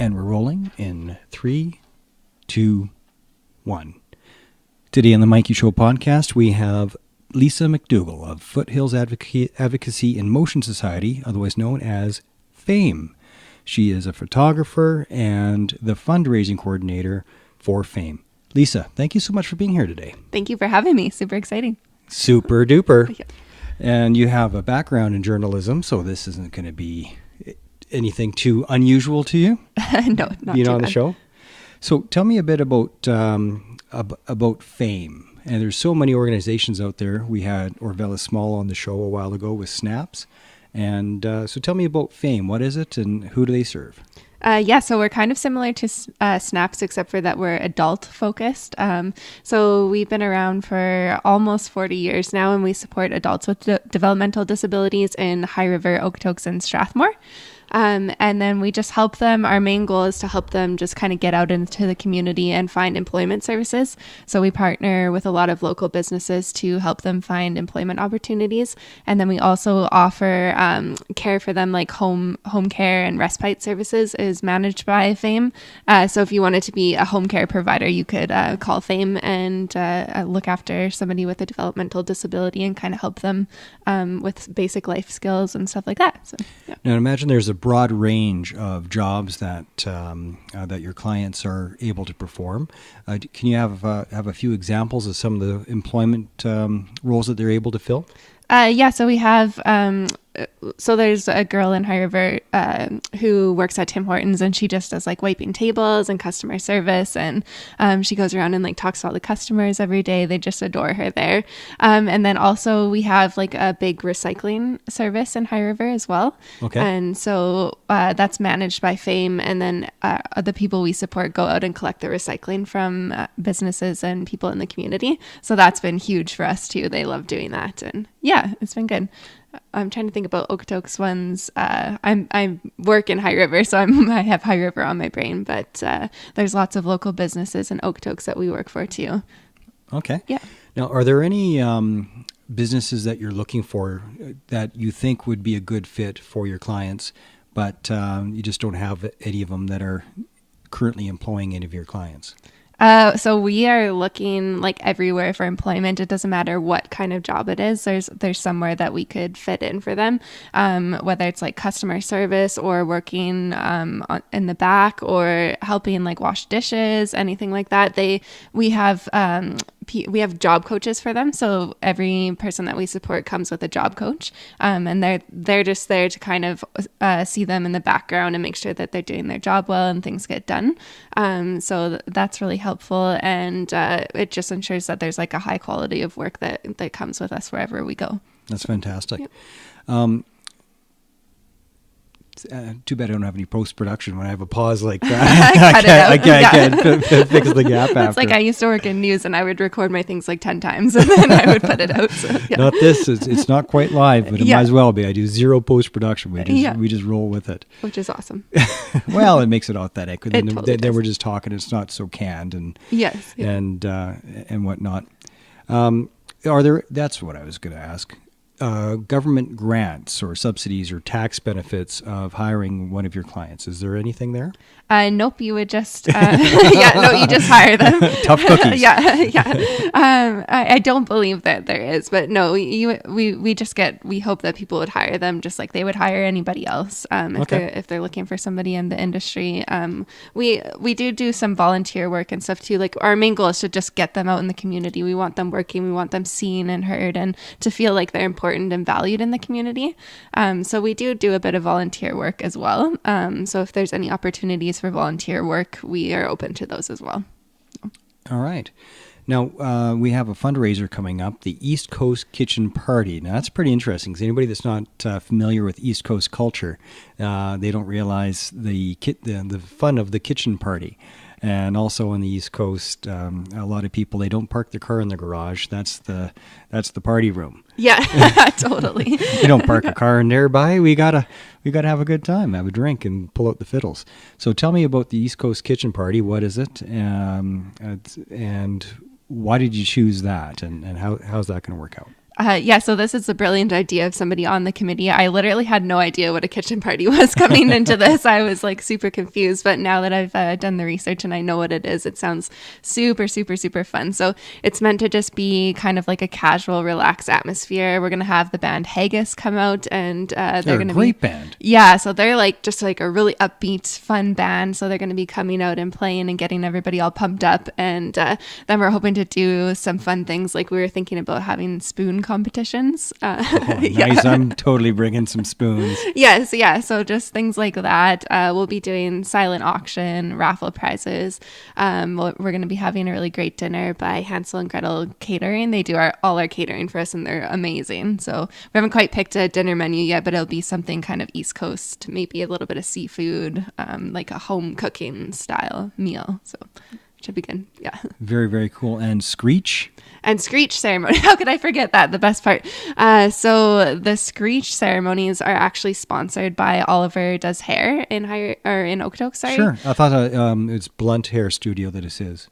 And we're rolling in 3, 2, 1. Today on the Mikey Show podcast, we have Lisa MacDougall of Foothills Advocacy and Motion Society, otherwise known as FAIM. She is a photographer and the fundraising coordinator for FAIM. Lisa, thank you so much for being here today. Thank you for having me. Super exciting. Super duper. Yeah. And you have a background in journalism, so this isn't going to be anything too unusual to you. No, not being too on the bad. show. So tell me a bit about FAIM. And there's so many organizations out there. We had Orvella Small on the show a while ago with Snaps. And so tell me about FAIM. What is it and who do they serve? So we're kind of similar to Snaps, except for that we're adult focused. So we've been around for almost 40 years now, and we support adults with developmental disabilities in High River, Okotoks, and Strathmore. And then we just help them. Our main goal is to help them just kind of get out into the community and find employment services. So we partner with a lot of local businesses to help them find employment opportunities. And then we also offer care for them, like home care and respite services is managed by FAIM. So if you wanted to be a home care provider, you could call FAIM and look after somebody with a developmental disability and kind of help them with basic life skills and stuff like that. So, yeah. Now, imagine there's a broad range of jobs that that your clients are able to perform. Can you have a few examples of some of the employment roles that they're able to fill? So we have, so there's a girl in High River who works at Tim Hortons, and she just does like wiping tables and customer service, and she goes around and like talks to all the customers every day. They just adore her there. And then also we have like a big recycling service in High River as well. Okay. And so that's managed by FAIM, and then the people we support go out and collect the recycling from businesses and people in the community. So that's been huge for us too. They love doing that, and yeah, it's been good. I'm trying to think about Okotoks ones. I work in High River, so I have High River on my brain, but there's lots of local businesses in Okotoks that we work for too. Okay. Yeah. Now, are there any businesses that you're looking for that you think would be a good fit for your clients, but you just don't have any of them that are currently employing any of your clients? So we are looking like everywhere for employment. It doesn't matter what kind of job it is. There's somewhere that we could fit in for them, whether it's like customer service or working in the back or helping like wash dishes, anything like that. We have job coaches for them. So every person that we support comes with a job coach, and they're just there to kind of see them in the background and make sure that they're doing their job well and things get done. So that's really helpful, and it just ensures that there's like a high quality of work that comes with us wherever we go. That's fantastic. Yep. Too bad I don't have any post-production when I have a pause like that. I can't fix the gap after. It's like I used to work in news, and I would record my things like 10 times and then I would put it out. So, yeah. Not this. It's not quite live, but it might as well be. I do zero post-production. We just roll with it. Which is awesome. Well, it makes it authentic. It totally then we're just talking. It's not so canned and yes, yeah. and whatnot. That's what I was going to ask. Government grants or subsidies or tax benefits of hiring one of your clients. Is there anything there? Nope, you would just, you just hire them. Tough cookies. Yeah. I don't believe that there is, but no, we hope that people would hire them just like they would hire anybody else. If they're looking for somebody in the industry. We do some volunteer work and stuff too. Like our main goal is to just get them out in the community. We want them working. We want them seen and heard and to feel like they're important and valued in the community. So we do a bit of volunteer work as well. So if there's any opportunities for volunteer work, we are open to those as well. All right. Now, we have a fundraiser coming up, the East Coast Kitchen Party. Now, that's pretty interesting because anybody that's not familiar with East Coast culture, they don't realize the fun of the kitchen party. And also on the East Coast, a lot of people, they don't park their car in the garage. That's the party room. Yeah, totally. You don't park a car in nearby. We gotta have a good time, have a drink, and pull out the fiddles. So tell me about the East Coast Kitchen Party. What is it, and why did you choose that, and how's that going to work out? Yeah, so this is a brilliant idea of somebody on the committee. I literally had no idea what a kitchen party was coming into this. I was like super confused, but now that I've done the research and I know what it is, it sounds super, super, super fun. So it's meant to just be kind of like a casual, relaxed atmosphere. We're going to have the band Haggis come out, and they're going to be a great band. Yeah, so they're like just like a really upbeat, fun band. So they're going to be coming out and playing and getting everybody all pumped up. And then we're hoping to do some fun things. Like we were thinking about having spoon competitions. Nice. Yeah. I'm totally bringing some spoons. Yes, yeah. So just things like that. We'll be doing silent auction, raffle prizes. We're going to be having a really great dinner by Hansel and Gretel Catering. They do all our catering for us, and they're amazing. So we haven't quite picked a dinner menu yet, but it'll be something kind of East Coast, maybe a little bit of seafood, like a home cooking style meal. So should be good. Yeah. Very, very cool. And screech? And screech ceremony. How could I forget that? The best part. So the screech ceremonies are actually sponsored by Oliver Does Hair in Okotoks. Sorry. Sure. I thought it's Blunt Hair Studio that it is.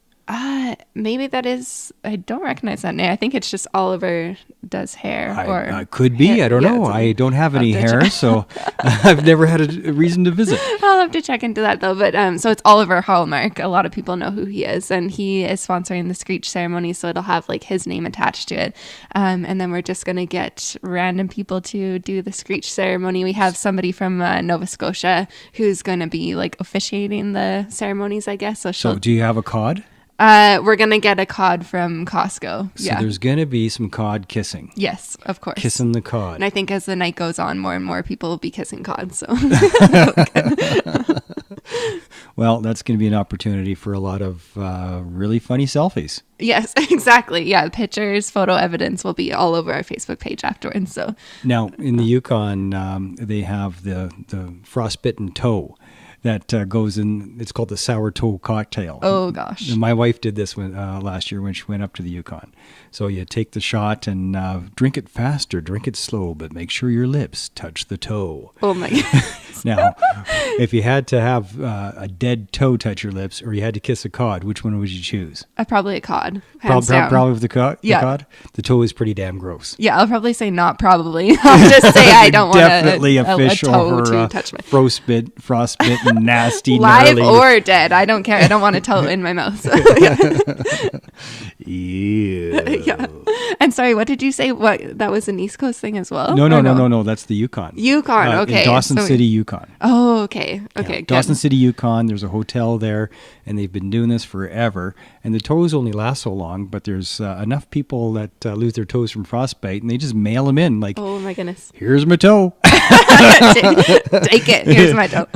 Maybe that is. I don't recognize that name. I think it's just Oliver Does Hair. I could be. Hair. I don't know. I don't have any hair, so I've never had a reason to visit. I'll have to check into that though. But so it's Oliver Hallmark. A lot of people know who he is, and he is sponsoring the screech ceremony, so it'll have like his name attached to it. And then we're just gonna get random people to do the screech ceremony. We have somebody from Nova Scotia who's gonna be like officiating the ceremonies, I guess. So do you have a cod? We're going to get a cod from Costco. So there's going to be some cod kissing. Yes, of course. Kissing the cod. And I think as the night goes on, more and more people will be kissing cod. So, well, that's going to be an opportunity for a lot of really funny selfies. Yes, exactly. Yeah, pictures, photo evidence will be all over our Facebook page afterwards. So now in the Yukon, they have the frostbitten toe that goes in. It's called the sour toe cocktail. Oh gosh! And my wife did this last year when she went up to the Yukon. So you take the shot and drink it fast or drink it slow, but make sure your lips touch the toe. Oh my goodness. Now, if you had to have a dead toe touch your lips, or you had to kiss a cod, which one would you choose? Probably a cod. Probably with the cod. Yeah. The cod. The toe is pretty damn gross. Yeah, I'll probably say not probably. I'll just say I don't want definitely a fish toe over to touch my frostbitten, nasty, live gnarly. or dead. I don't care. I don't want a toe in my mouth. So, Ew. Yeah. And sorry, what did you say? What, that was an East Coast thing as well? No. That's the Yukon. Yukon. Okay. In Dawson City, Yukon. Oh, okay. Okay. Yeah, Dawson City, Yukon. There's a hotel there, and they've been doing this forever. And the toes only last so long, but there's enough people that lose their toes from frostbite, and they just mail them in. Like, oh my goodness. Here's my toe. Take it. Here's my toe.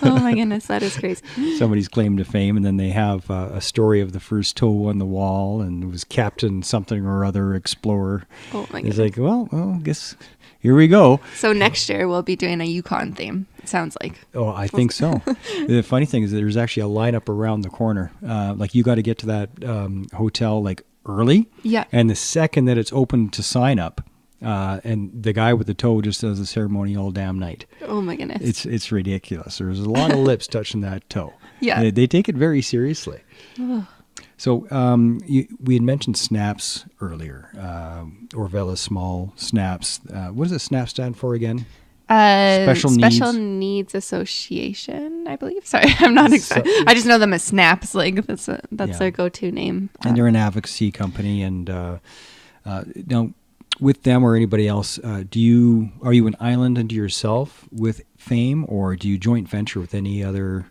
Oh my goodness, that is crazy. Somebody's claim to fame, and then they have a story of the first toe on the wall, and it was Captain something or other explorer. Oh my goodness. He's like, well, I guess here we go. So next year we'll be doing a Yukon theme. It sounds like. Oh, I think so. The funny thing is that there's actually a lineup around the corner. Like you got to get to that hotel like early. Yeah. And the second that it's open to sign up, and the guy with the toe just does the ceremony all damn night. Oh my goodness. It's ridiculous. There's a lot of lips touching that toe. Yeah. They take it very seriously. Oh. So we had mentioned SNAPs earlier, Orvella Small Snaps. What does a SNAP stand for again? Special Needs Association, I believe. Sorry, I'm not exactly. I just know them as SNAPs. Like that's their go-to name. And they're an advocacy company. And now, with them or anybody else, are you an island unto yourself with FAIM, or do you joint venture with any other?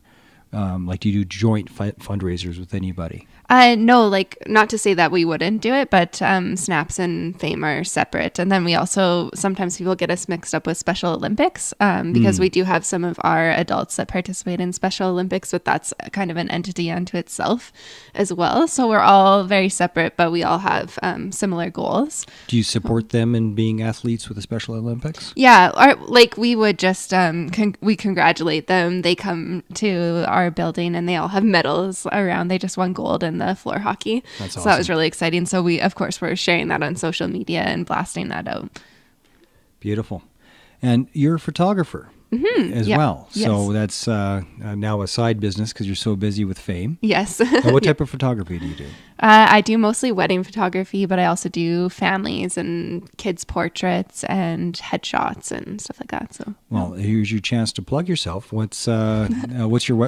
Like, do you do joint fundraisers with anybody? No, like, not to say that we wouldn't do it, but SNAPs and FAIM are separate. And then we also, sometimes people get us mixed up with Special Olympics because we do have some of our adults that participate in Special Olympics, but that's kind of an entity unto itself as well. So we're all very separate, but we all have similar goals. Do you support them in being athletes with the Special Olympics? Yeah, we would just, we congratulate them. They come to our building and they all have medals around. They just won gold in the floor hockey. That's awesome. So that was really exciting. So we, of course, we're sharing that on social media and blasting that out. Beautiful. And you're a photographer. as Yep. well. Yes. So that's now a side business because you're so busy with FAIM. Yes. Now, what type of photography do you do? I do mostly wedding photography, but I also do families and kids' portraits and headshots and stuff like that. So, Well, here's your chance to plug yourself. What's your? Do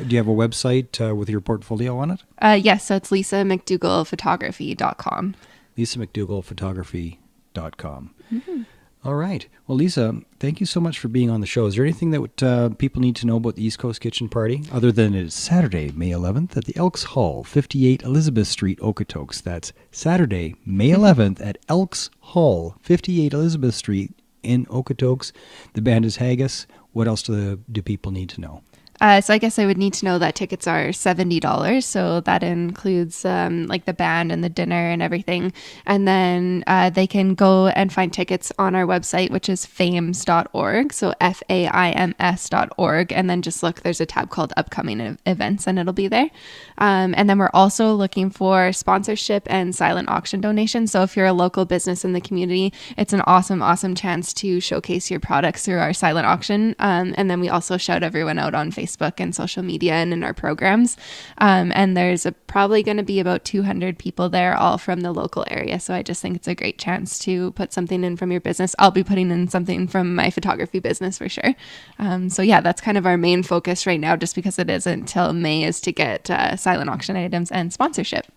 you have a website with your portfolio on it? yes. So it's lisamcdougallphotography.com. lisamcdougallphotography.com. All right. Well, Lisa, thank you so much for being on the show. Is there anything that people need to know about the East Coast Kitchen Party other than it's Saturday, May 11th at the Elks Hall, 58 Elizabeth Street, Okotoks? That's Saturday, May 11th at Elks Hall, 58 Elizabeth Street in Okotoks. The band is Haggis. What else do people need to know? So I guess I would need to know that tickets are $70. So that includes like the band and the dinner and everything. And then they can go and find tickets on our website, which is faims.org. So FAIMS.org. And then just look, there's a tab called upcoming events and it'll be there. And then we're also looking for sponsorship and silent auction donations. So if you're a local business in the community, it's an awesome chance to showcase your products through our silent auction. And then we also shout everyone out on Facebook and social media and in our programs. And there's probably going to be about 200 people there, all from the local area. So I just think it's a great chance to put something in from your business. I'll be putting in something from my photography business for sure. So yeah, that's kind of our main focus right now, just because it isn't until May, is to get silent auction items and sponsorship.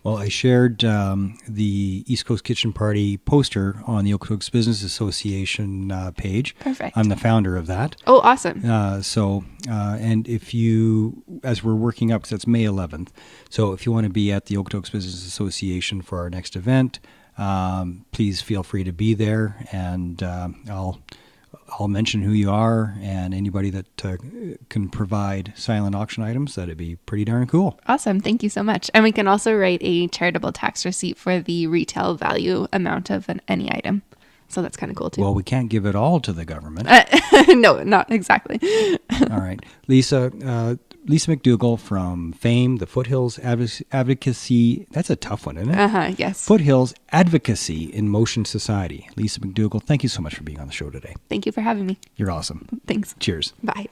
Well, I shared the East Coast Kitchen Party poster on the Okotoks Business Association page. Perfect. I'm the founder of that. Oh, awesome. And if you, as we're working up, because that's May 11th, so if you want to be at the Okotoks Business Association for our next event, please feel free to be there, and I'll mention who you are, and anybody that can provide silent auction items. That'd be pretty darn cool. Awesome. Thank you so much. And we can also write a charitable tax receipt for the retail value amount of any item. So that's kind of cool too. Well, we can't give it all to the government. No, not exactly. All right. Lisa MacDougall from FAIM, the Foothills Advocacy. That's a tough one, isn't it? Yes. Foothills Advocacy in Motion Society. Lisa MacDougall, thank you so much for being on the show today. Thank you for having me. You're awesome. Thanks. Cheers. Bye.